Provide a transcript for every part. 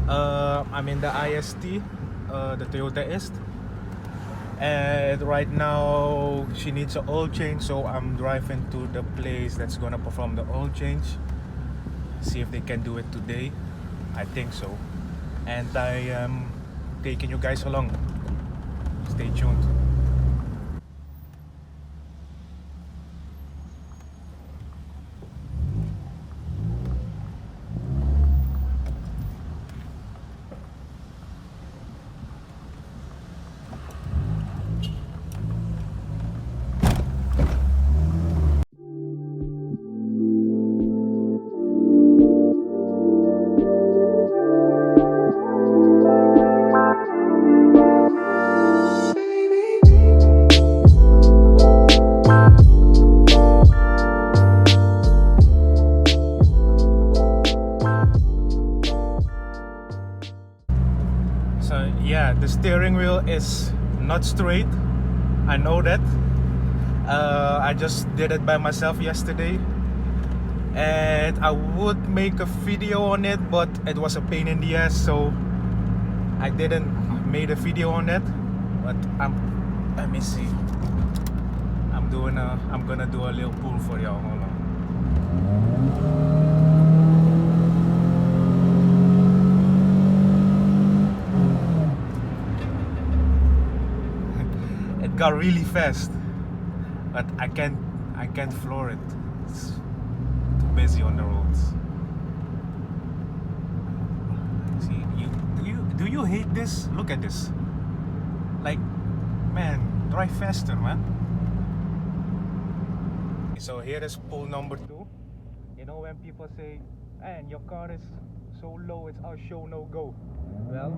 I'm in the IST, the Toyota IST, and right now she needs an oil change, so I'm driving to the place that's gonna perform the oil change. See if they can do it today. I think so, and I am taking you guys along. Stay tuned. So yeah, the steering wheel is not straight. I know that. I just did it by myself yesterday, and I would make a video on it, but it was a pain in the ass, so I didn't made a video on it. But let me see. I'm gonna do a little pull for y'all. Hold on. It got really fast, but I can't floor it. It's too busy on the roads. See, do you hate this? Look at this. Like, man, drive faster, man. So here is pull number 2. You know when people say, man, your car is so low, it's our show no go. Well,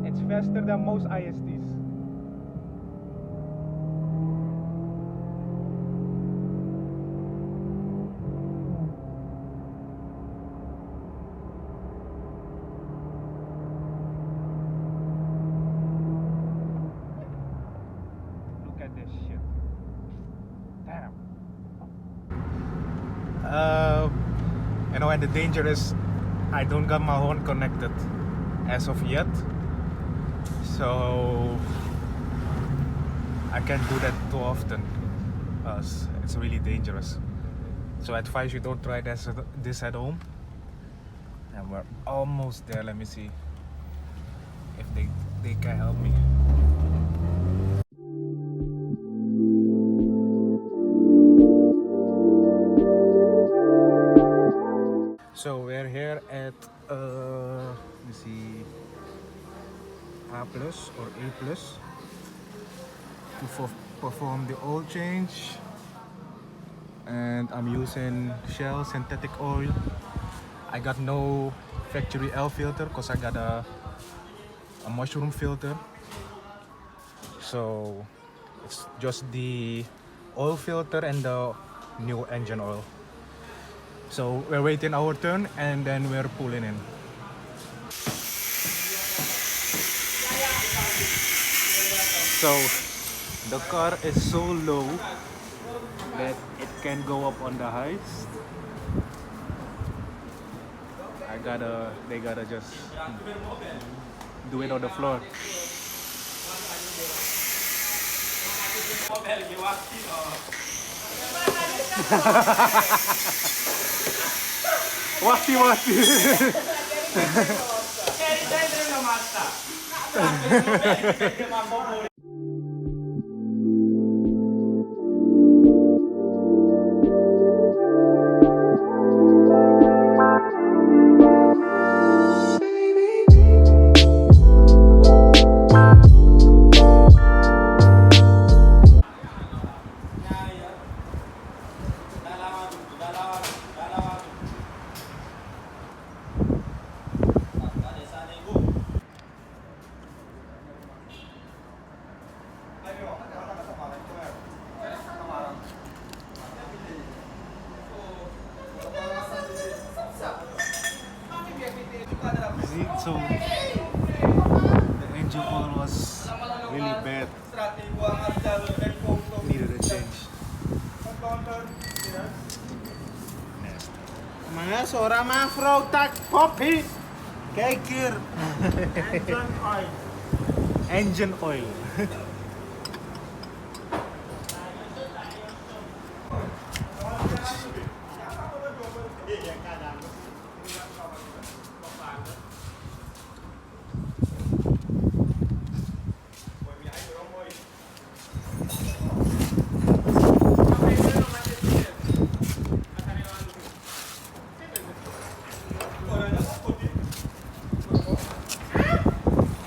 it's faster than most ISTs. Look at this shit. Damn. You know, and the danger is I don't got my horn connected as of yet, so I can't do that too often. It's really dangerous. So I advise you don't try this at home. And we're almost there. Let me see if they can help me. So we're here at let me see, A plus or A plus to perform the oil change, and I'm using Shell synthetic oil. I got no factory L filter because I got a mushroom filter, so it's just the oil filter and the new engine oil. So we're waiting our turn and then we're pulling in. So the car is so low that it can go up on the heights. They gotta just do it on the floor. Wati. See, so the engine oil was really bad. Needed a change. Mga sora mga frog tak poppy. Kijk hier! Engine oil. Engine oil.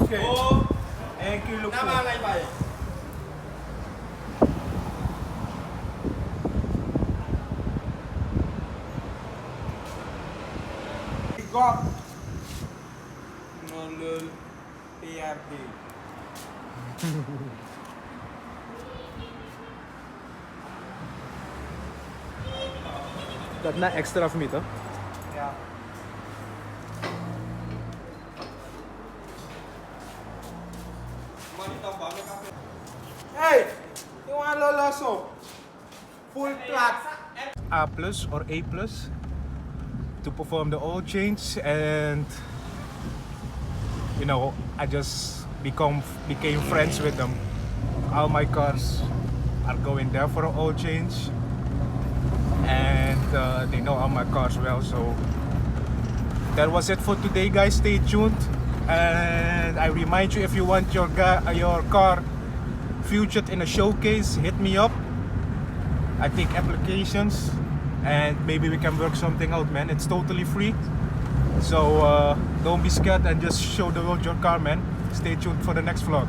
Okay. En kilo po. Gok. Nolul PRD. Dat na extra of niet, hoor. Ja. Hey, you want loloso? Full plat. A plus or A plus to perform the oil change, and you know, I just became friends with them. All my cars are going there for an oil change, and they know all my cars well. So that was it for today, guys. Stay tuned, and I remind you, if you want your car featured in a showcase, hit me up. I take applications, and maybe we can work something out, man. It's totally free, so don't be scared and just show the world your car, man. Stay tuned for the next vlog.